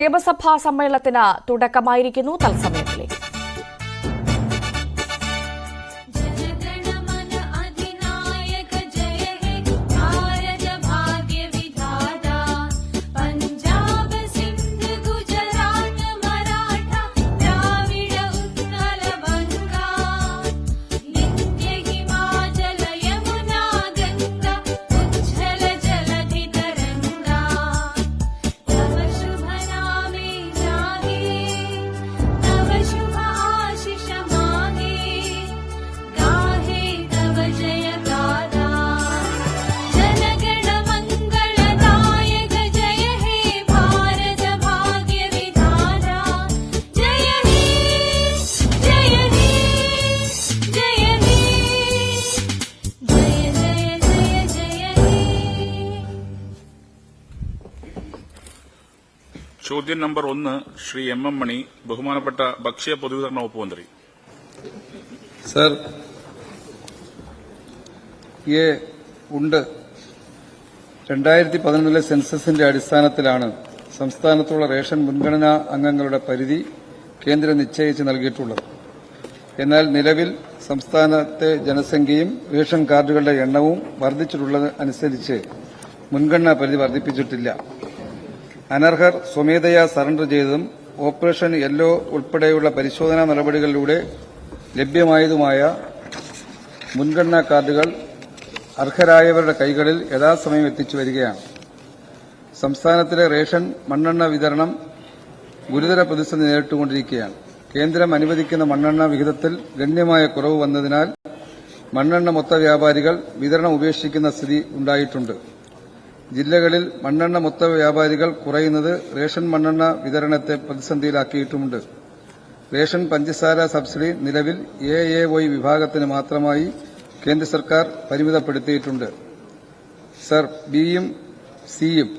നിയമസഭാ സമ്മേളനത്തിന് തുടക്കമായിരിക്കുന്നു. തത്സമയത്തിലേക്ക് ചോദ്യം നമ്പർ 1 ശ്രീ എം മണി, ബഹുമാനപ്പെട്ട ഭക്ഷ്യ പൊതുവിതരണ വകുപ്പ് മന്ത്രി. സർ, ഉണ്ട് 2011 സെൻസസിന്റെ അടിസ്ഥാനത്തിലാണ് സംസ്ഥാനത്തുള്ള റേഷൻ മുൻഗണനാ അംഗങ്ങളുടെ പരിധി കേന്ദ്രം നിശ്ചയിച്ച് നൽകിയിട്ടുള്ളത്. എന്നാൽ നിലവിൽ സംസ്ഥാനത്തെ ജനസംഖ്യയും റേഷൻ കാർഡുകളുടെ എണ്ണവും വർദ്ധിച്ചിട്ടുള്ളതനുസരിച്ച് മുൻഗണനാ പരിധി വർദ്ധിപ്പിച്ചിട്ടില്ല. അനർഹർ സ്വമേധയാ സറണ്ടർ ചെയ്തതും ഓപ്പറേഷൻ യെല്ലോ ഉൾപ്പെടെയുള്ള പരിശോധനാ നടപടികളിലൂടെ ലഭ്യമായതുമായ മുൻഗണനാ കാർഡുകൾ അർഹരായവരുടെ കൈകളിൽ യഥാസമയം എത്തിച്ചു വരികയാണ്. സംസ്ഥാനത്തിലെ റേഷൻ മണ്ണെണ്ണ വിതരണം ഗുരുതര പ്രതിസന്ധി നേരിട്ടുകൊണ്ടിരിക്കുകയാണ്. കേന്ദ്രം അനുവദിക്കുന്ന മണ്ണെണ്ണ വിഹിതത്തിൽ ഗണ്യമായ കുറവ് വന്നതിനാൽ മണ്ണെണ്ണ മൊത്ത വ്യാപാരികൾ വിതരണം ഉപേക്ഷിക്കുന്ന സ്ഥിതി ഉണ്ടായിട്ടുണ്ട്. ജില്ലകളിൽ മണ്ണെണ്ണ മൊത്ത വ്യാപാരികൾ കുറയുന്നത് റേഷൻ മണ്ണെണ്ണ വിതരണത്തെ പ്രതിസന്ധിയിലാക്കിയിട്ടുമുണ്ട്. റേഷൻ പഞ്ചസാര സബ്സിഡി നിലവിൽ AAY വിഭാഗത്തിന് മാത്രമായി കേന്ദ്ര സർക്കാർ പരിമിതപ്പെടുത്തിയിട്ടുണ്ട്. സർ, ബിയും സിയും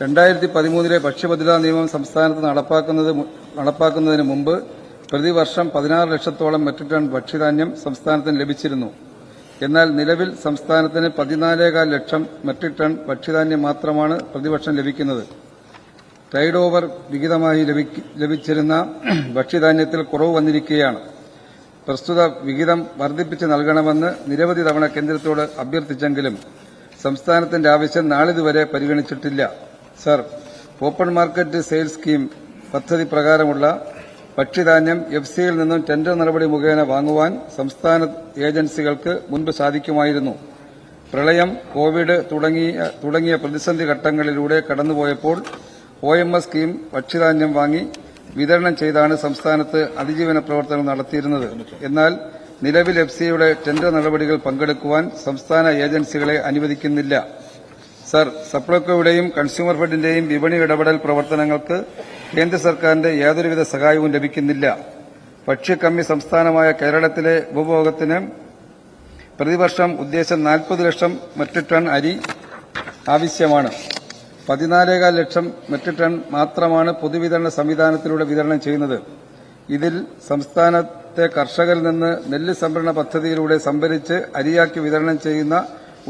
2013 ഭക്ഷ്യഭദ്രതാ നിയമം സംസ്ഥാനത്ത് നടപ്പാക്കുന്നതിന് മുമ്പ് പ്രതിവർഷം 16 ലക്ഷത്തോളം മെട്രിക് ടൺ ഭക്ഷ്യധാന്യം സംസ്ഥാനത്തിന് ലഭിച്ചിരുന്നു. എന്നാൽ നിലവിൽ സംസ്ഥാനത്തിന് 14,4 ലക്ഷം മെട്രിക് ടൺ ഭക്ഷ്യധാന്യം മാത്രമാണ് പ്രതിവർഷം ലഭിക്കുന്നത്. ടൈഡ് ഓവർ വിഹിതമായി ലഭിച്ചിരുന്ന ഭക്ഷ്യധാന്യത്തിൽ കുറവ് വന്നിരിക്കുകയാണ്. പ്രസ്തുത വിഹിതം വർദ്ധിപ്പിച്ച് നൽകണമെന്ന് നിരവധി തവണ കേന്ദ്രത്തോട് അഭ്യർത്ഥിച്ചെങ്കിലും സംസ്ഥാനത്തിന്റെ ആവശ്യം നാളിതുവരെ പരിഗണിച്ചിട്ടില്ല. Sir, open market sales scheme പദ്ധതി പ്രകാരമുള്ള ഭക്ഷ്യധാന്യം FCയിൽ നിന്നും ടെൻഡർ നടപടി മുഖേന വാങ്ങുവാൻ സംസ്ഥാന ഏജൻസികൾക്ക് മുൻപ് സാധിക്കുമായിരുന്നു. പ്രളയം, കോവിഡ് തുടങ്ങിയ പ്രതിസന്ധി ഘട്ടങ്ങളിലൂടെ കടന്നുപോയപ്പോൾ OMS സ്കീം ഭക്ഷ്യധാന്യം വാങ്ങി വിതരണം ചെയ്താണ് സംസ്ഥാനത്ത് അതിജീവന പ്രവർത്തനങ്ങൾ നടത്തിയിരുന്നത്. എന്നാൽ നിലവിൽ FCയുടെ ടെൻഡർ നടപടികൾ പങ്കെടുക്കുവാൻ സംസ്ഥാന ഏജൻസികളെ അനുവദിക്കുന്നില്ല. സർ, സപ്ലൈകോയുടെയും കൺസ്യൂമർ ഫെഡിന്റെയും വിപണി ഇടപെടൽ പ്രവർത്തനങ്ങൾക്ക് കേന്ദ്ര സർക്കാരിന്റെ യാതൊരുവിധ സഹായവും ലഭിക്കുന്നില്ല. ഭക്ഷ്യക്കമ്മി സംസ്ഥാനമായ കേരളത്തിലെ ഉപഭോഗത്തിന് പ്രതിവർഷം ഉദ്ദേശം 40 ലക്ഷം മെട്രിക് ടൺ അരി ആവശ്യമാണ്. 14,4 ലക്ഷം മെട്രിക് ടൺ മാത്രമാണ് പൊതുവിതരണ സംവിധാനത്തിലൂടെ വിതരണം ചെയ്യുന്നത്. ഇതിൽ സംസ്ഥാനത്തെ കർഷകരിൽ നിന്ന് നെല്ല് സംഭരണ പദ്ധതിയിലൂടെ സംഭരിച്ച് അരിയാക്കി വിതരണം ചെയ്യുന്ന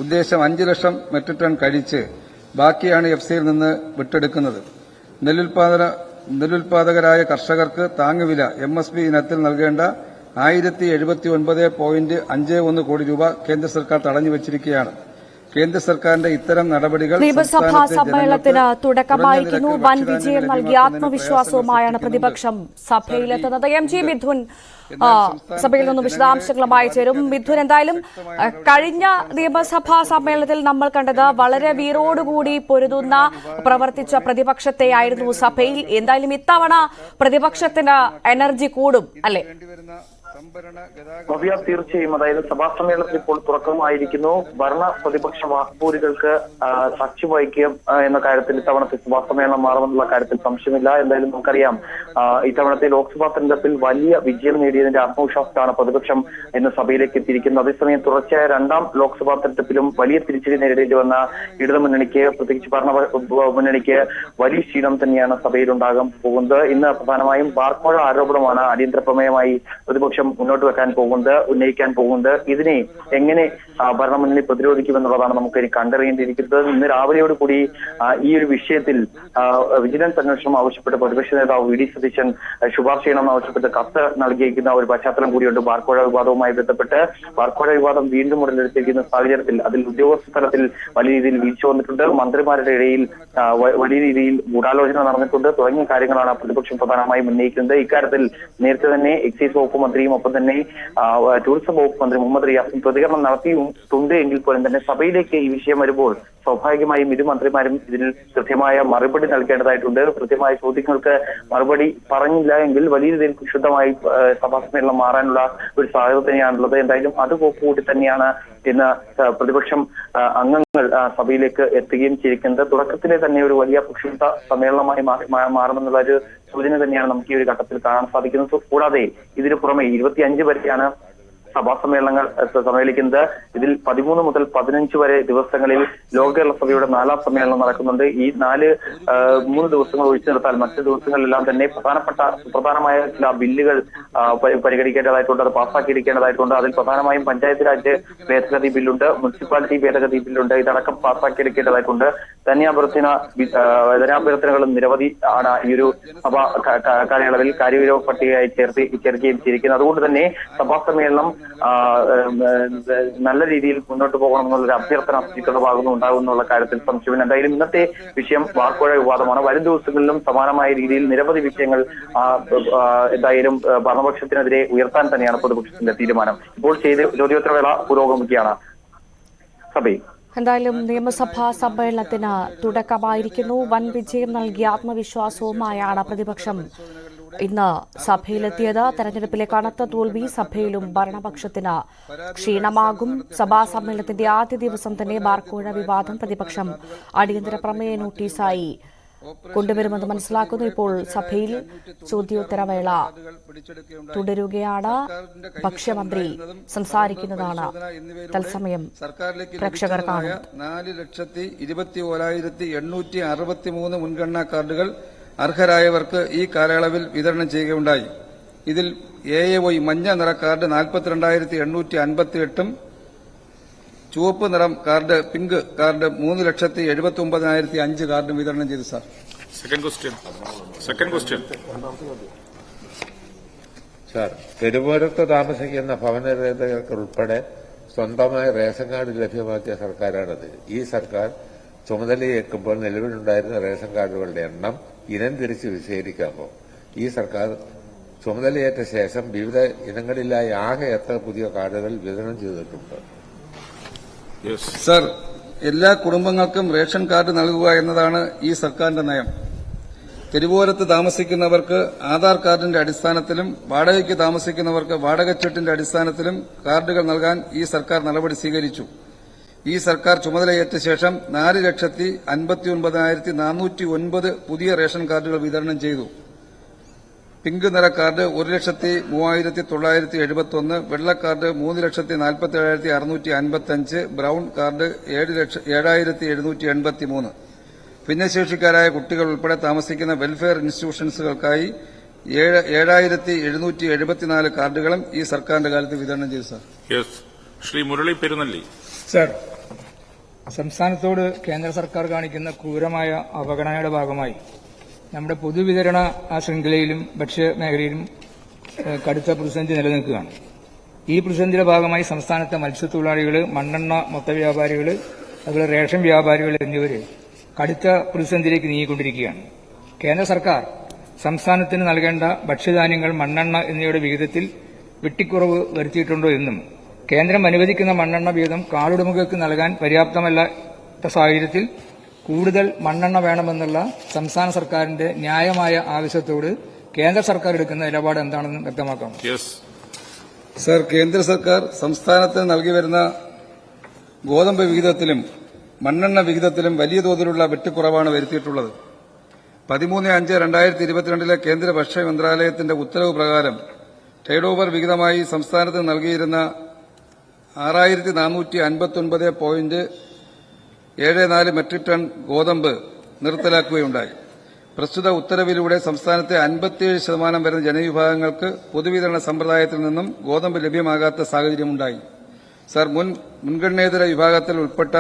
ഉദ്ദേശം 5 ലക്ഷം മെട്രിക് ടൺ കഴിച്ച് ബാക്കിയാണ് FCയിൽ നിന്ന് വിട്ടെടുക്കുന്നത്. നെല്ലുൽപാദകരായ കർഷകർക്ക് താങ്ങുവില MSP ഇനത്തിൽ നൽകേണ്ട 1079.51 കോടി രൂപ കേന്ദ്ര സർക്കാർ തടഞ്ഞുവച്ചിരിക്കുകയാണ്. കേന്ദ്ര സർക്കാരിന്റെ ഇത്തരം നടപടികൾ നിയമസഭാ സമ്മേളനത്തിന് തുടക്കമായിരിക്കുന്നു. വൻ വിജയം നൽകിയ ആത്മവിശ്വാസവുമായാണ് പ്രതിപക്ഷം സഭയിലെത്തുന്നത്. MG മിഥുൻ സഭയിൽ നിന്നും വിശദാംശങ്ങളുമായി ചേരും. മിഥുൻ, എന്തായാലും കഴിഞ്ഞ നിയമസഭാ സമ്മേളനത്തിൽ നമ്മൾ കണ്ടത് വളരെ വീറോടുകൂടി പൊരുതുന്ന പ്രവർത്തിച്ച പ്രതിപക്ഷത്തെയായിരുന്നു സഭയിൽ. എന്തായാലും ഇത്തവണ പ്രതിപക്ഷത്തിന് എനർജി കൂടും, അല്ലേ? ഭവ്യ, തീർച്ചയായും. അതായത് സഭാ സമ്മേളനത്തിൽ ഇപ്പോൾ തുറക്കമായിരിക്കുന്നു. ഭരണ പ്രതിപക്ഷ വാക്പോരുകൾക്ക് സാക്ഷ്യം വഹിക്കുക എന്ന കാര്യത്തിൽ ഇത്തവണത്തെ സഭാ സമ്മേളനം മാറുമെന്നുള്ള കാര്യത്തിൽ സംശയമില്ല. എന്തായാലും നമുക്കറിയാം, ഇത്തവണത്തെ ലോക്സഭാ തെരഞ്ഞെടുപ്പിൽ വലിയ വിജയം നേടിയതിന്റെ ആത്മവിശ്വാസത്താണ് പ്രതിപക്ഷം ഇന്ന് സഭയിലേക്ക് എത്തിയിരിക്കുന്നത്. അതേസമയം തുടർച്ചയായ 2ാം ലോക്സഭാ തെരഞ്ഞെടുപ്പിലും വലിയ തിരിച്ചടി നേരിടേണ്ടി വന്ന ഇടതു മുന്നണിക്ക്, പ്രത്യേകിച്ച് ഭരണ മുന്നണിക്ക് വലിയ ക്ഷീണം തന്നെയാണ് സഭയിൽ ഉണ്ടാകാൻ പോകുന്നത്. ഇന്ന് പ്രധാനമായും വാർക്കോഴ ആരോപണമാണ് അടിയന്തര പ്രമേയമായി പ്രതിപക്ഷം മുന്നോട്ട് വെക്കാൻ പോകുന്നത്, ഉന്നയിക്കാൻ പോകുന്നത്, ഇതിനെ എങ്ങനെ ഭരണമുന്നണി പ്രതിരോധിക്കുമെന്നുള്ളതാണ് നമുക്ക് ഇനി കണ്ടറിയേണ്ടിയിരിക്കുന്നത്. ഇന്ന് രാവിലെയോടുകൂടി ഈ ഒരു വിഷയത്തിൽ വിജിലൻസ് അന്വേഷണം ആവശ്യപ്പെട്ട് പ്രതിപക്ഷ നേതാവ് വി ഡി സതീശൻ ശുപാർശ ചെയ്യണമെന്ന് ആവശ്യപ്പെട്ട് കത്ത് നൽകിയിരിക്കുന്ന ഒരു പശ്ചാത്തലം കൂടിയുണ്ട്. ബാർക്കോഴ വിവാദവുമായി ബന്ധപ്പെട്ട് ബാർക്കോഴ വിവാദം വീണ്ടും ഉടലെടുത്തിരിക്കുന്ന സാഹചര്യത്തിൽ അതിൽ ഉദ്യോഗസ്ഥ തലത്തിൽ വലിയ രീതിയിൽ വീഴ്ച വന്നിട്ടുണ്ട്, മന്ത്രിമാരുടെ ഇടയിൽ വലിയ രീതിയിൽ ഗൂഢാലോചന നടന്നിട്ടുണ്ട് തുടങ്ങിയ കാര്യങ്ങളാണ് പ്രതിപക്ഷം പ്രധാനമായും ഉന്നയിക്കുന്നത്. ഇക്കാര്യത്തിൽ നേരത്തെ തന്നെ എക്സൈസ് വകുപ്പ് മന്ത്രിയും ഒപ്പം തന്നെ ടൂറിസം വകുപ്പ് മന്ത്രി മുഹമ്മദ് റിയാസും പ്രതികരണം നടത്തിയിട്ടുണ്ട് എങ്കിൽ പോലും തന്നെ സഭയിലേക്ക് ഈ വിഷയം വരുമ്പോൾ സ്വാഭാവികമായും ഇരു മന്ത്രിമാരും ഇതിൽ കൃത്യമായ മറുപടി നൽകേണ്ടതായിട്ടുണ്ട്. കൃത്യമായ ചോദ്യങ്ങൾക്ക് മറുപടി പറഞ്ഞില്ല എങ്കിൽ വലിയ രീതിയിൽ ശുദ്ധമായി സഭാ സമ്മേളനം മാറാനുള്ള ഒരു സാധ്യത തന്നെയാണുള്ളത്. എന്തായാലും അത് കൂടി തന്നെയാണ് ഇന്ന് പ്രതിപക്ഷം അംഗങ്ങൾ സഭയിലേക്ക് എത്തുകയും ചെയ്തിരിക്കുന്നത്. തുടക്കത്തിലെ തന്നെ ഒരു വലിയ പ്രക്ഷുബ്ധ സമ്മേളനമായി മാറുമെന്നുള്ള ഒരു സൂചന തന്നെയാണ് നമുക്ക് ഈ ഒരു ഘട്ടത്തിൽ കാണാൻ സാധിക്കുന്നത്. കൂടാതെ ഇതിനു പുറമെ 25 വരെയാണ് സഭാ സമ്മേളനങ്ങൾ സമ്മേളിക്കുന്നത്. ഇതിൽ 13 മുതൽ 15 വരെ ദിവസങ്ങളിൽ ലോക കേരള സഭയുടെ 4ാം സമ്മേളനം നടക്കുന്നുണ്ട്. ഈ 3 ദിവസങ്ങൾ ഒഴിച്ചു നിർത്താൽ മറ്റു ദിവസങ്ങളിലെല്ലാം തന്നെ സുപ്രധാനമായ ചില ബില്ലുകൾ പരിഗണിക്കേണ്ടതായിട്ടുണ്ട്, അത് പാസ്സാക്കിയിരിക്കേണ്ടതായിട്ടുണ്ട്. അതിൽ പ്രധാനമായും പഞ്ചായത്ത് രാജ് ഭേദഗതി ബില്ലുണ്ട്, മുനിസിപ്പാലിറ്റി ഭേദഗതി ബില്ലുണ്ട്. ഇതടക്കം പാസ്സാക്കിയെടുക്കേണ്ടതായിട്ടുണ്ട്. ധനാഭ്യർത്ഥനകളും നിരവധി ആണ് ഈ ഒരു സഭാ കാലയളവിൽ കാര്യവിരോധ പട്ടികയായി ചേർക്കുകയും ചെയ്തിരിക്കുന്നത്. അതുകൊണ്ട് തന്നെ സഭാ സമ്മേളനം നല്ല രീതിയിൽ മുന്നോട്ട് പോകണമെന്നുള്ളൊരു അഭ്യർത്ഥന സ്പീക്കറുടെ ഭാഗത്തുനിന്ന് ഉണ്ടാകുമെന്നുള്ള കാര്യത്തിൽ സംശയമില്ല. എന്തായാലും ഇന്നത്തെ വിഷയം വാർക്കോഴ വിവാദമാണ്. വരും ദിവസങ്ങളിലും സമാനമായ രീതിയിൽ നിരവധി വിഷയങ്ങൾ എന്തായാലും ഭരണപക്ഷത്തിനെതിരെ ഉയർത്താൻ തന്നെയാണ് പ്രതിപക്ഷത്തിന്റെ തീരുമാനം. ഇപ്പോൾ ചോദ്യോത്തരവേള പുരോഗമിക്കുകയാണ് സഭയിൽ. എന്തായാലും നിയമസഭാ സമ്മേളനത്തിന് തുടക്കമായിരിക്കുന്നു. വൻ വിജയം നൽകിയ ആത്മവിശ്വാസവുമായാണ് പ്രതിപക്ഷം ഇന്ന് സഭയിലെത്തിയത്. തെരഞ്ഞെടുപ്പിലെ കനത്ത തോൽവി സഭയിലും ഭരണപക്ഷത്തിന് ക്ഷീണമാകും. സഭാ സമ്മേളനത്തിന്റെ ആദ്യ ദിവസം തന്നെ ബാർക്കോഴ വിവാദം പ്രതിപക്ഷം അടിയന്തര പ്രമേയ നോട്ടീസായി കൊണ്ടുവരുമെന്ന് മനസ്സിലാക്കുന്നു. ഇപ്പോൾ സഭയിൽ ചോദ്യോത്തരവേള തുടരുകയാണ്. ഭക്ഷ്യമന്ത്രി സംസാരിക്കുന്നതാണ് തത്സമയം പ്രേക്ഷകർ കാണുന്നത്. 4,21,863 മുൻഗണനാ കാർഡുകൾ അർഹരായവർക്ക് ഈ കാലയളവിൽ വിതരണം ചെയ്യുകയുണ്ടായി. ഇതിൽ AAY മഞ്ഞ നിറ കാർഡ് 42,858 ചുവപ്പ് നിറം കാർഡ്, പിങ്ക് കാർഡ് 3,79,005 കാർഡും വിതരണം ചെയ്തു. Sir, second question. സാർ, തെരുവോരത്ത് താമസിക്കുന്ന ഭവനരഹിതർക്ക് ഉൾപ്പെടെ സ്വന്തമായ റേഷൻ കാർഡ് ലഭ്യമാക്കിയ സർക്കാരാണത്. ഈ സർക്കാർ ചുമതലയേൽക്കുമ്പോൾ നിലവിലുണ്ടായിരുന്ന റേഷൻ കാർഡുകളുടെ എണ്ണം ഇനം തിരിച്ച് വിശദീകരിക്കാമോ? ഈ സർക്കാർ ചുമതലയേറ്റ ശേഷം വിവിധ ഇനങ്ങളിലായി ആകെ എത്ര പുതിയ കാർഡുകൾ വിതരണം ചെയ്തിട്ടുണ്ട്? സർ, എല്ലാ കുടുംബങ്ങൾക്കും റേഷൻ കാർഡ് നൽകുക എന്നതാണ് ഈ സർക്കാരിന്റെ നയം. തെരുവോരത്ത് താമസിക്കുന്നവർക്ക് ആധാർ കാർഡിന്റെ അടിസ്ഥാനത്തിലും വാടകയ്ക്ക് താമസിക്കുന്നവർക്ക് വാടകച്ചീട്ടിന്റെ അടിസ്ഥാനത്തിലും കാർഡുകൾ നൽകാൻ ഈ സർക്കാർ നടപടി സ്വീകരിച്ചു. ഈ സർക്കാർ ചുമതലയേറ്റ ശേഷം 4,59,409 പുതിയ റേഷൻ കാർഡുകൾ വിതരണം ചെയ്തു. പിങ്ക് നിറ കാർഡ് 1,03,971, വെള്ള കാർഡ് 3,47,655, ബ്രൌൺ കാർഡ് 7,783. ഭിന്നശേഷിക്കാരായ കുട്ടികൾ ഉൾപ്പെടെ താമസിക്കുന്ന വെൽഫെയർ ഇൻസ്റ്റിറ്റ്യൂഷൻസുകൾക്കായി 7,774 കാർഡുകളും ഈ സർക്കാരിന്റെ കാലത്ത് വിതരണം ചെയ്തു. സാർ, ശ്രീ മുരളി പെരുന്നല്ലി. സർ, സംസ്ഥാനത്തോട് കേന്ദ്ര സർക്കാർ കാണിക്കുന്ന ക്രൂരമായ അവഗണനയുടെ ഭാഗമായി നമ്മുടെ പൊതുവിതരണ ശൃംഖലയിലും ഭക്ഷ്യമേഖലയിലും കടുത്ത പ്രതിസന്ധി നിലനിൽക്കുകയാണ്. ഈ പ്രതിസന്ധിയുടെ ഭാഗമായി സംസ്ഥാനത്തെ മത്സ്യത്തൊഴിലാളികൾ, മണ്ണെണ്ണ മൊത്ത വ്യാപാരികൾ, അതുപോലെ റേഷൻ വ്യാപാരികൾ എന്നിവർ കടുത്ത പ്രതിസന്ധിയിലേക്ക് നീങ്ങിക്കൊണ്ടിരിക്കുകയാണ്. കേന്ദ്ര സർക്കാർ സംസ്ഥാനത്തിന് നൽകേണ്ട ഭക്ഷ്യധാന്യങ്ങൾ, മണ്ണെണ്ണ എന്നിവയുടെ വിഹിതത്തിൽ വെട്ടിക്കുറവ് വരുത്തിയിട്ടുണ്ടോ എന്നും കേന്ദ്രം അനുവദിക്കുന്ന മണ്ണെണ്ണ വിഹിതം കാർഡുടമകൾക്ക് നൽകാൻ പര്യാപ്തമല്ലാത്ത സാഹചര്യത്തിൽ കൂടുതൽ മണ്ണെണ്ണ വേണമെന്നുള്ള സംസ്ഥാന സർക്കാരിന്റെ ന്യായമായ ആവശ്യത്തോട് കേന്ദ്ര സർക്കാർ എടുക്കുന്ന നിലപാട് എന്താണെന്നും വ്യക്തമാക്കാം. സർ, കേന്ദ്ര സർക്കാർ സംസ്ഥാനത്തിന് നൽകി വരുന്ന ഗോതമ്പ് വിഹിതത്തിലും മണ്ണെണ്ണ വിഹിതത്തിലും വലിയ തോതിലുള്ള വെട്ടിക്കുറവാണ് വരുത്തിയിട്ടുള്ളത്. 13/5/2022 കേന്ദ്ര ഭക്ഷ്യ മന്ത്രാലയത്തിന്റെ ഉത്തരവ് പ്രകാരം ട്രേഡ് ഓവർ വിഹിതമായി സംസ്ഥാനത്തിന് നൽകിയിരുന്ന 6,459.74 മെട്രിക് ടൺ ഗോതമ്പ് നിർത്തലാക്കുകയുണ്ടായി. പ്രസ്തുത ഉത്തരവിലൂടെ സംസ്ഥാനത്തെ 57% വരുന്ന ജനവിഭാഗങ്ങൾക്ക് പൊതുവിതരണ സമ്പ്രദായത്തിൽ നിന്നും ഗോതമ്പ് ലഭ്യമാകാത്ത സാഹചര്യമുണ്ടായി. സർ, മുൻഗണനേതര വിഭാഗത്തിൽ ഉൾപ്പെട്ട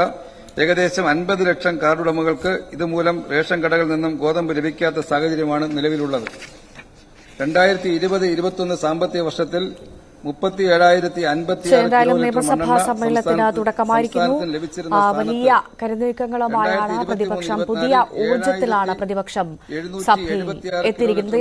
ഏകദേശം 50 ലക്ഷം കാർഡുടമകൾക്ക് ഇതുമൂലം റേഷൻ കടകളിൽ നിന്നും ഗോതമ്പ് ലഭിക്കാത്ത സാഹചര്യമാണ് നിലവിലുള്ളത്. 2020-21 സാമ്പത്തിക വർഷത്തിൽ 37,056 എന്തായാലും നിയമസഭാ സമ്മേളനത്തിന് തുടക്കമായിരിക്കുന്നു. വലിയ കരുനീക്കങ്ങളുമായാണ് പ്രതിപക്ഷം, പുതിയ ഊർജ്ജത്തിലാണ് പ്രതിപക്ഷം സഭയിൽ എത്തിയിരിക്കുന്നത്.